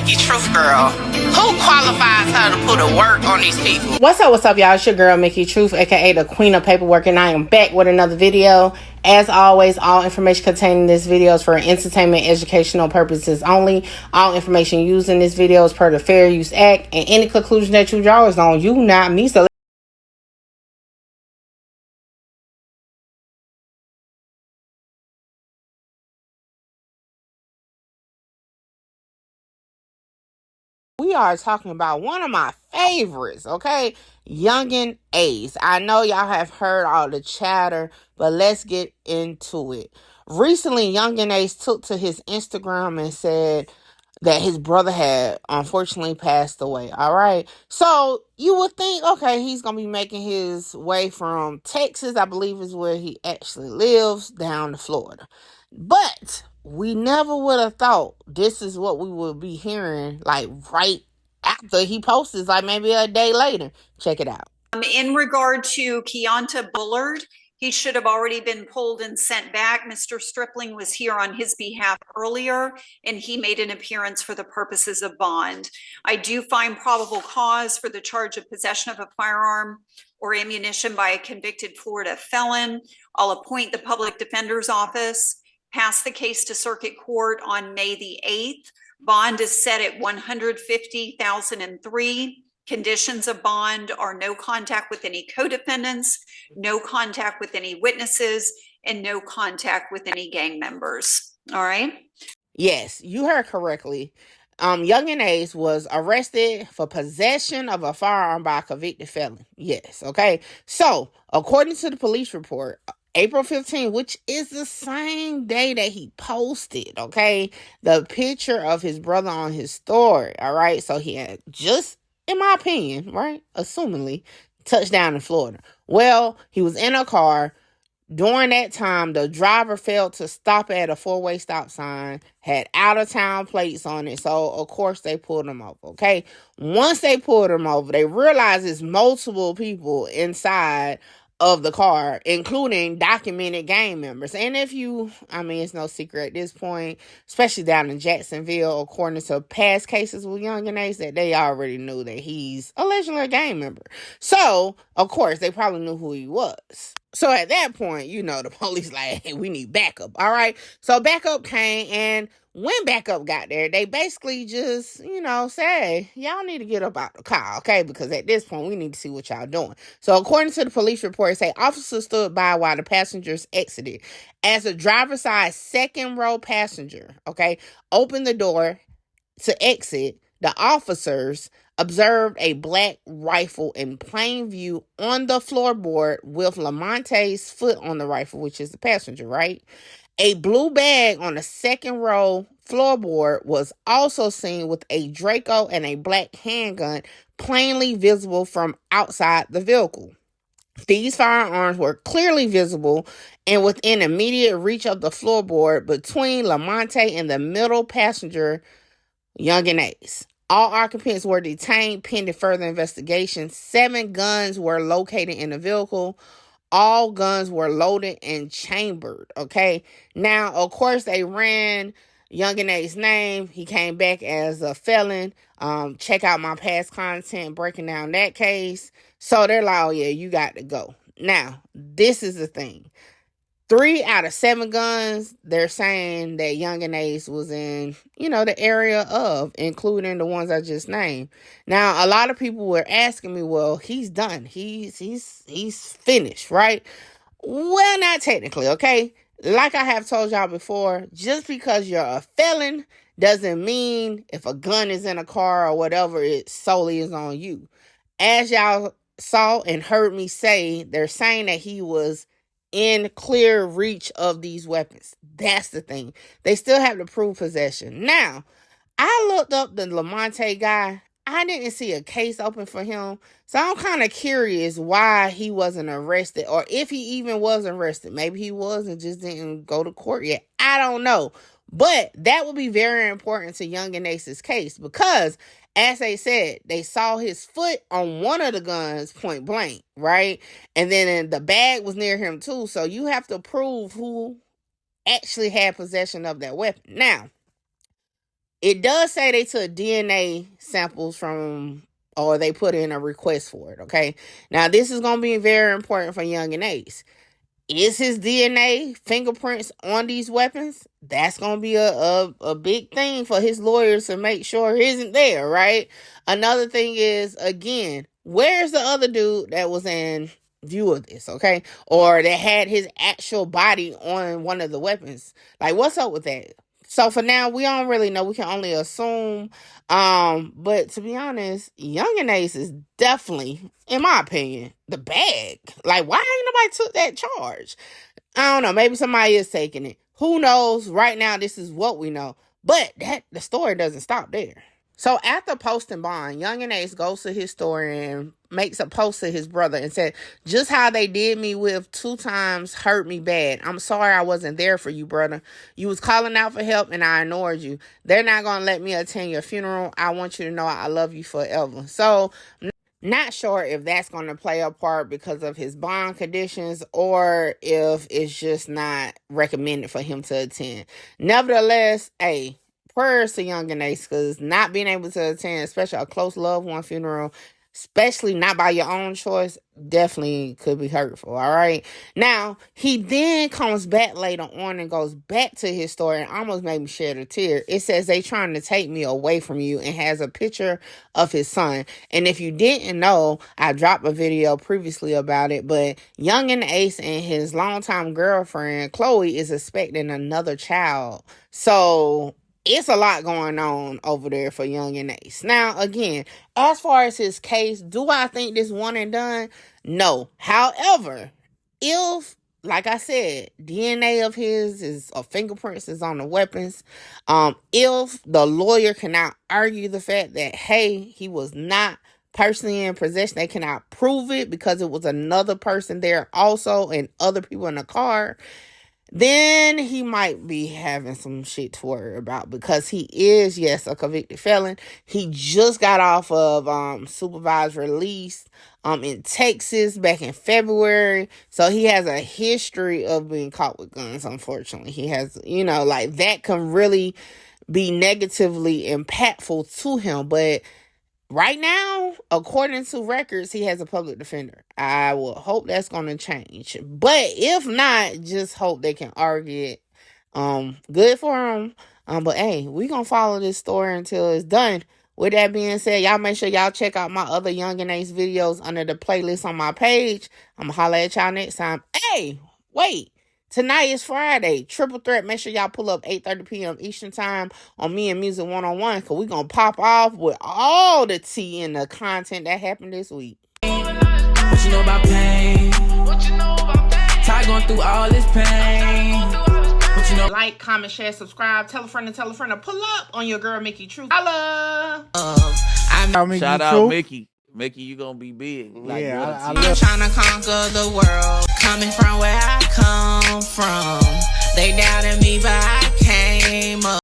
Mickey Truth Girl. Who qualifies her to put a work on these people? What's up, y'all? It's your girl, Mickey Truth, aka the Queen of Paperwork, and I am back with another video. As always, all information contained in this video is for entertainment, educational purposes only. All information used in this video is per the Fair Use Act, and any conclusion that you draw is on you, not me. So we are talking about one of my favorites, okay? Yungeen Ace. I know y'all have heard all the chatter, but let's get into it. Recently, Yungeen Ace took to his Instagram and said that his brother had unfortunately passed away, all right? So you would think, okay, he's going to be making his way from Texas, I believe is where he actually lives, down to Florida. But we never would have thought this is what we would be hearing, like, right after he posts, like maybe a day later. Check it out. In regard to Keonta Bullard, he should have already been pulled and sent back. Mr. Stripling was here on his behalf earlier, and he made an appearance for the purposes of bond. I do find probable cause for the charge of possession of a firearm or ammunition by a convicted Florida felon. I'll appoint the public defender's office, pass the case to circuit court on May the 8th. Bond is set at $150,003. Conditions of bond are no contact with any co-defendants, no contact with any witnesses, and no contact with any gang members. All right? Yes, you heard correctly. Yungeen Ace was arrested for possession of a firearm by a convicted felon. Yes, okay. So, according to the police report, April 15th, which is the same day that he posted, okay, the picture of his brother on his story, all right? So he had just, in my opinion, right, assumingly, touchdown in Florida. Well, he was in a car. During that time, the driver failed to stop at a four-way stop sign, had out-of-town plates on it, so of course they pulled him over, okay? Once they pulled him over, they realized there's multiple people inside of the car, including documented gang members. And if you, it's no secret at this point, especially down in Jacksonville, according to past cases with Yungeen Ace, that they already knew that he's allegedly a gang member. So, of course, they probably knew who he was. So at that point, the police like, hey, we need backup, all right? So backup came, and when backup got there, they basically just, say, y'all need to get up out the car, okay? Because at this point, we need to see what y'all doing. So according to the police report, say officers stood by while the passengers exited. As a driver's side second row passenger, okay, opened the door to exit, the officers observed a black rifle in plain view on the floorboard with Lamonte's foot on the rifle, which is the passenger, right? A blue bag on the second row floorboard was also seen with a Draco and a black handgun plainly visible from outside the vehicle. These firearms were clearly visible and within immediate reach of the floorboard between Lamonte and the middle passenger, Yungeen Ace. All occupants were detained pending further investigation. 7 guns were located in the vehicle. All guns were loaded and chambered, okay? Now, of course, they ran Yungeen Ace's name. He came back as a felon. Check out my past content breaking down that case. So they're like, oh, yeah, you got to go. Now, this is the thing. 3 out of 7 guns, they're saying that Yungeen Ace was in, the area of, including the ones I just named. Now, a lot of people were asking me, well, he's done. He's finished, right? Well, not technically, okay? Like I have told y'all before, just because you're a felon doesn't mean if a gun is in a car or whatever, it solely is on you. As y'all saw and heard me say, they're saying that he was in clear reach of these weapons. That's the thing. They still have to prove possession. Now, I looked up the Lamonte guy. I didn't see a case open for him. So I'm kind of curious why he wasn't arrested, or if he even was arrested. Maybe he was and just didn't go to court yet. I don't know. But that would be very important to Yungeen Ace's case because, as they said, they saw his foot on one of the guns point blank, right? And then the bag was near him too. So you have to prove who actually had possession of that weapon. Now, It does say they took DNA samples from, or they put in a request for it, okay? Now, this is going to be very important for Yungeen Ace. Is his DNA fingerprints on these weapons? That's going to be a big thing for his lawyers to make sure it isn't there, right? Another thing is, again, where's the other dude that was in view of this, okay? Or that had his actual body on one of the weapons? Like, what's up with that? So for now, we don't really know. We can only assume. But to be honest, Yungeen Ace is definitely, in my opinion, the bag. Like, why ain't nobody took that charge? I don't know. Maybe somebody is taking it. Who knows? Right now, this is what we know. But the story doesn't stop there. So after posting bond, Yungeen Ace goes to his story and makes a post to his brother and said, just how they did me with 2 times hurt me bad. I'm sorry I wasn't there for you, brother. You was calling out for help and I ignored you. They're not going to let me attend your funeral. I want you to know I love you forever. So not sure if that's going to play a part because of his bond conditions or if it's just not recommended for him to attend. Nevertheless, hey, prayers to Yungeen Ace, because not being able to attend, especially a close loved one funeral, especially not by your own choice, definitely could be hurtful, all right? Now, he then comes back later on and goes back to his story and almost made me shed a tear. It says they trying to take me away from you and has a picture of his son. And if you didn't know, I dropped a video previously about it, but Yungeen Ace and his longtime girlfriend, Chloe, is expecting another child. So it's a lot going on over there for Yungeen Ace. Now, again, as far as his case, do I think this one and done? No. However, if, like I said, DNA of his is, or fingerprints is on the weapons, if the lawyer cannot argue the fact that, hey, he was not personally in possession, they cannot prove it because it was another person there also and other people in the car, then he might be having some shit to worry about because he is, yes, a convicted felon. He just got off of supervised release in Texas back in February. So he has a history of being caught with guns, unfortunately. He has, like that can really be negatively impactful to him. But right now, according to records, he has a public defender. I will hope that's going to change. But if not, just hope they can argue it. Good for him. But hey, we going to follow this story until it's done. With that being said, y'all make sure y'all check out my other Yungeen Ace videos under the playlist on my page. I'm going to holler at y'all next time. Hey, wait. Tonight is Friday. Triple Threat. Make sure y'all pull up 8:30 p.m. Eastern Time on Me and Music 101 because we're going to pop off with all the tea and the content that happened this week. What you know about pain? Ty going through all this pain. What you know? Like, comment, share, subscribe. Tell a friend to pull up on your girl, Mickey True. Holla! Shout out Mickey. Mickey, you gonna be big. Like, Yeah, I'm trying to conquer the world. Coming from where I come from, they doubted me.